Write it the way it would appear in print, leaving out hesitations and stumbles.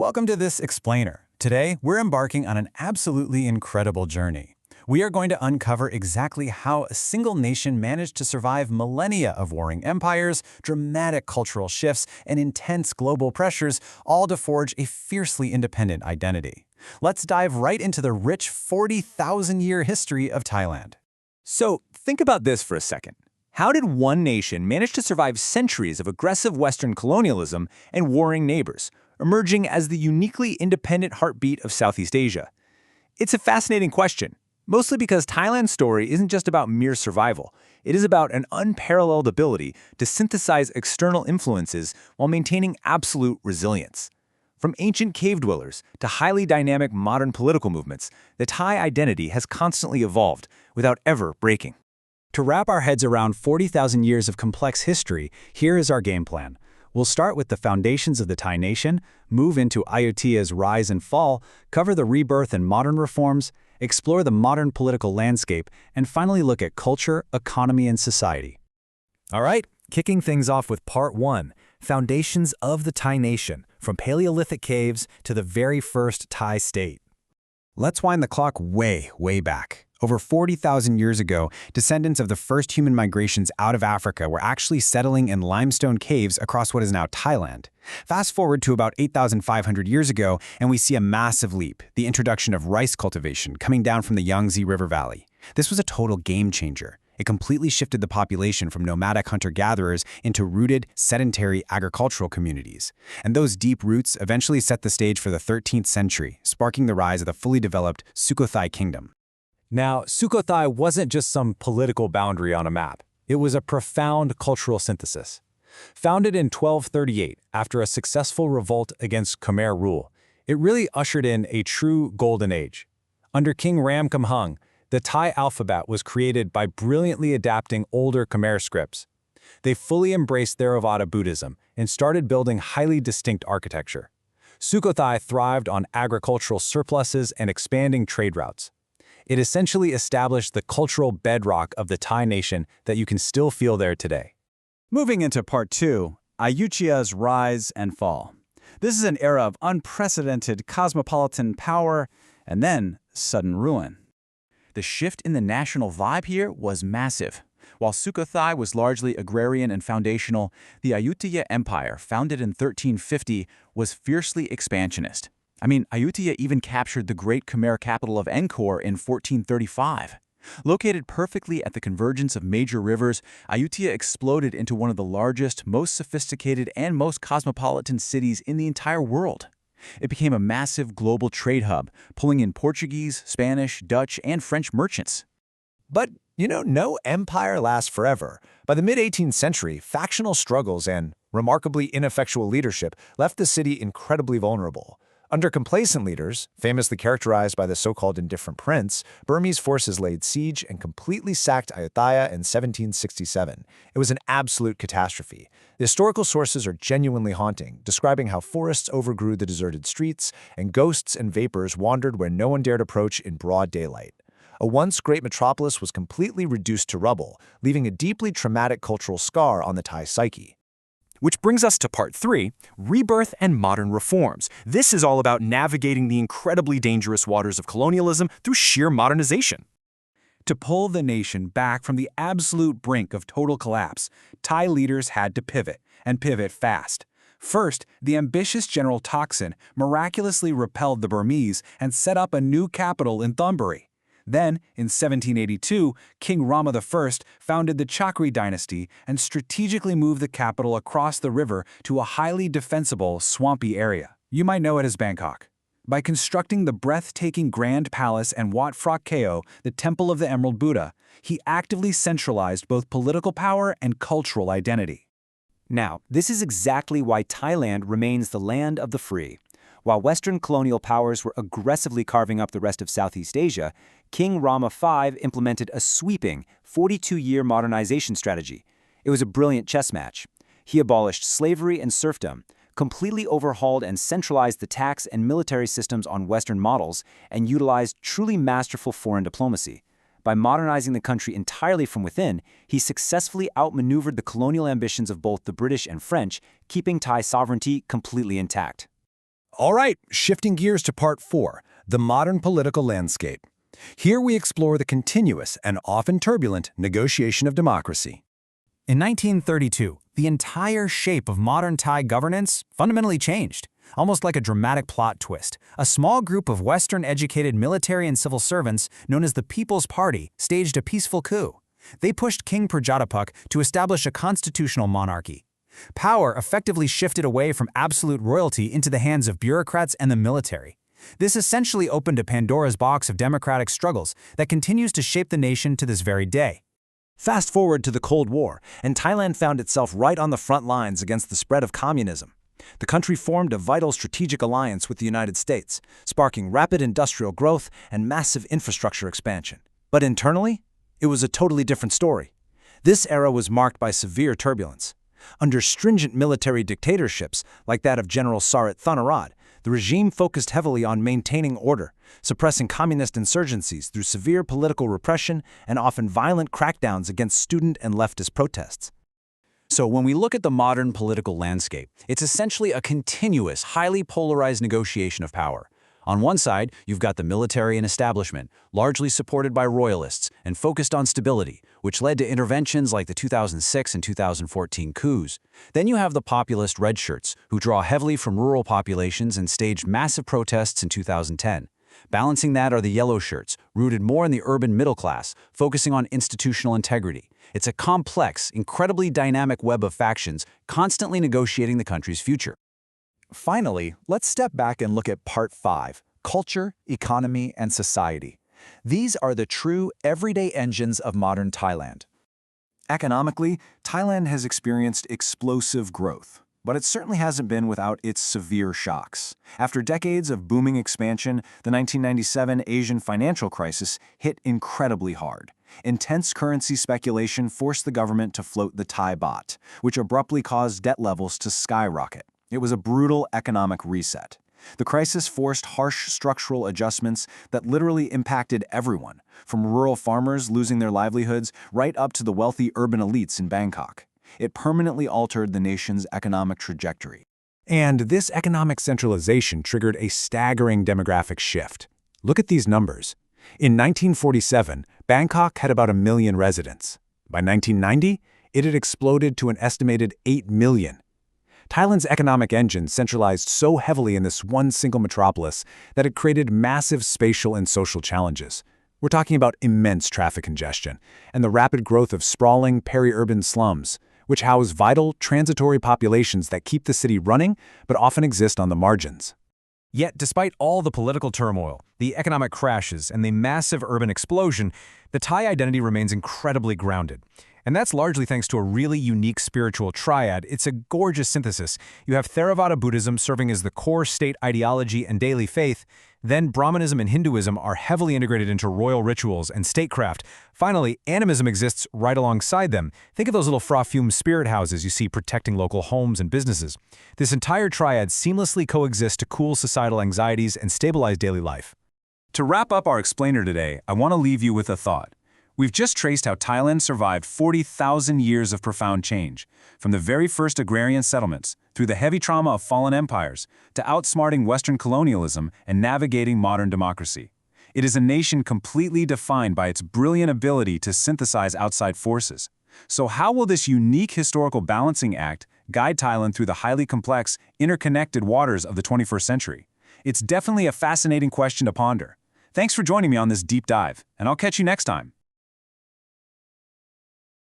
Welcome to this explainer. Today, we're embarking on an absolutely incredible journey. We are going to uncover exactly how a single nation managed to survive millennia of warring empires, dramatic cultural shifts, and intense global pressures, all to forge a fiercely independent identity. Let's dive right into the rich 40,000-year history of Thailand. So, think about this for a second. How did one nation manage to survive centuries of aggressive Western colonialism and warring neighbors, emerging as the uniquely independent heartbeat of Southeast Asia? It's a fascinating question, mostly because Thailand's story isn't just about mere survival. It is about an unparalleled ability to synthesize external influences while maintaining absolute resilience. From ancient cave dwellers to highly dynamic modern political movements, the Thai identity has constantly evolved without ever breaking. To wrap our heads around 40,000 years of complex history, here is our game plan. We'll start with the foundations of the Thai nation, move into Ayutthaya's rise and fall, cover the rebirth and modern reforms, explore the modern political landscape, and finally look at culture, economy, and society. All right, kicking things off with Part 1, Foundations of the Thai Nation, from Paleolithic caves to the very first Thai state. Let's wind the clock way, way back. Over 40,000 years ago, descendants of the first human migrations out of Africa were actually settling in limestone caves across what is now Thailand. Fast forward to about 8,500 years ago, and we see a massive leap, the introduction of rice cultivation coming down from the Yangtze River Valley. This was a total game changer. It completely shifted the population from nomadic hunter-gatherers into rooted, sedentary agricultural communities. And those deep roots eventually set the stage for the 13th century, sparking the rise of the fully developed Sukhothai kingdom. Now, Sukhothai wasn't just some political boundary on a map. It was a profound cultural synthesis. Founded in 1238 after a successful revolt against Khmer rule, it really ushered in a true golden age. Under King Ramkhamhaeng, the Thai alphabet was created by brilliantly adapting older Khmer scripts. They fully embraced Theravada Buddhism and started building highly distinct architecture. Sukhothai thrived on agricultural surpluses and expanding trade routes. It essentially established the cultural bedrock of the Thai nation that you can still feel there today. Moving into Part 2, Ayutthaya's rise and fall. This is an era of unprecedented cosmopolitan power and then sudden ruin. The shift in the national vibe here was massive. While Sukhothai was largely agrarian and foundational, the Ayutthaya Empire, founded in 1350, was fiercely expansionist. Ayutthaya even captured the great Khmer capital of Angkor in 1435. Located perfectly at the convergence of major rivers, Ayutthaya exploded into one of the largest, most sophisticated, and most cosmopolitan cities in the entire world. It became a massive global trade hub, pulling in Portuguese, Spanish, Dutch, and French merchants. But, no empire lasts forever. By the mid-18th century, factional struggles and, remarkably ineffectual leadership left the city incredibly vulnerable. Under complacent leaders, famously characterized by the so-called indifferent prince, Burmese forces laid siege and completely sacked Ayutthaya in 1767. It was an absolute catastrophe. The historical sources are genuinely haunting, describing how forests overgrew the deserted streets and ghosts and vapors wandered where no one dared approach in broad daylight. A once great metropolis was completely reduced to rubble, leaving a deeply traumatic cultural scar on the Thai psyche. Which brings us to Part 3, Rebirth and Modern Reforms. This is all about navigating the incredibly dangerous waters of colonialism through sheer modernization. To pull the nation back from the absolute brink of total collapse, Thai leaders had to pivot, and pivot fast. First, the ambitious General Thaksin miraculously repelled the Burmese and set up a new capital in Thonburi. Then, in 1782, King Rama I founded the Chakri dynasty and strategically moved the capital across the river to a highly defensible, swampy area. You might know it as Bangkok. By constructing the breathtaking Grand Palace and Wat Phra Kaeo, the Temple of the Emerald Buddha, he actively centralized both political power and cultural identity. Now, this is exactly why Thailand remains the land of the free. While Western colonial powers were aggressively carving up the rest of Southeast Asia, King Rama V implemented a sweeping 42-year modernization strategy. It was a brilliant chess match. He abolished slavery and serfdom, completely overhauled and centralized the tax and military systems on Western models, and utilized truly masterful foreign diplomacy. By modernizing the country entirely from within, he successfully outmaneuvered the colonial ambitions of both the British and French, keeping Thai sovereignty completely intact. All right, shifting gears to part 4, the modern political landscape. Here we explore the continuous and often turbulent negotiation of democracy. In 1932, the entire shape of modern Thai governance fundamentally changed. Almost like a dramatic plot twist, a small group of Western-educated military and civil servants known as the People's Party staged a peaceful coup. They pushed King Prajapaksa to establish a constitutional monarchy. Power effectively shifted away from absolute royalty into the hands of bureaucrats and the military. This essentially opened a Pandora's box of democratic struggles that continues to shape the nation to this very day. Fast forward to the Cold War, and Thailand found itself right on the front lines against the spread of communism. The country formed a vital strategic alliance with the United States, sparking rapid industrial growth and massive infrastructure expansion. But internally, it was a totally different story. This era was marked by severe turbulence. Under stringent military dictatorships, like that of General Sarit Thanarad, the regime focused heavily on maintaining order, suppressing communist insurgencies through severe political repression and often violent crackdowns against student and leftist protests. So when we look at the modern political landscape, it's essentially a continuous, highly polarized negotiation of power. On one side, you've got the military and establishment, largely supported by royalists and focused on stability, which led to interventions like the 2006 and 2014 coups. Then you have the populist red shirts, who draw heavily from rural populations and staged massive protests in 2010. Balancing that are the yellow shirts, rooted more in the urban middle class, focusing on institutional integrity. It's a complex, incredibly dynamic web of factions, constantly negotiating the country's future. Finally, let's step back and look at Part 5, Culture, Economy, and Society. These are the true, everyday engines of modern Thailand. Economically, Thailand has experienced explosive growth, but it certainly hasn't been without its severe shocks. After decades of booming expansion, the 1997 Asian financial crisis hit incredibly hard. Intense currency speculation forced the government to float the Thai baht, which abruptly caused debt levels to skyrocket. It was a brutal economic reset. The crisis forced harsh structural adjustments that literally impacted everyone, from rural farmers losing their livelihoods right up to the wealthy urban elites in Bangkok. It permanently altered the nation's economic trajectory. And this economic centralization triggered a staggering demographic shift. Look at these numbers. In 1947, Bangkok had about 1 million residents. By 1990, it had exploded to an estimated 8 million. Thailand's economic engine centralized so heavily in this one single metropolis that it created massive spatial and social challenges. We're talking about immense traffic congestion and the rapid growth of sprawling peri-urban slums, which house vital, transitory populations that keep the city running but often exist on the margins. Yet, despite all the political turmoil, the economic crashes, and the massive urban explosion, the Thai identity remains incredibly grounded. And that's largely thanks to a really unique spiritual triad. It's a gorgeous synthesis. You have Theravada Buddhism serving as the core state ideology and daily faith. Then Brahmanism and Hinduism are heavily integrated into royal rituals and statecraft. Finally, animism exists right alongside them. Think of those little fra-fume spirit houses you see protecting local homes and businesses. This entire triad seamlessly coexists to cool societal anxieties and stabilize daily life. To wrap up our explainer today, I want to leave you with a thought. We've just traced how Thailand survived 40,000 years of profound change, from the very first agrarian settlements, through the heavy trauma of fallen empires, to outsmarting Western colonialism and navigating modern democracy. It is a nation completely defined by its brilliant ability to synthesize outside forces. So how will this unique historical balancing act guide Thailand through the highly complex, interconnected waters of the 21st century? It's definitely a fascinating question to ponder. Thanks for joining me on this deep dive, and I'll catch you next time.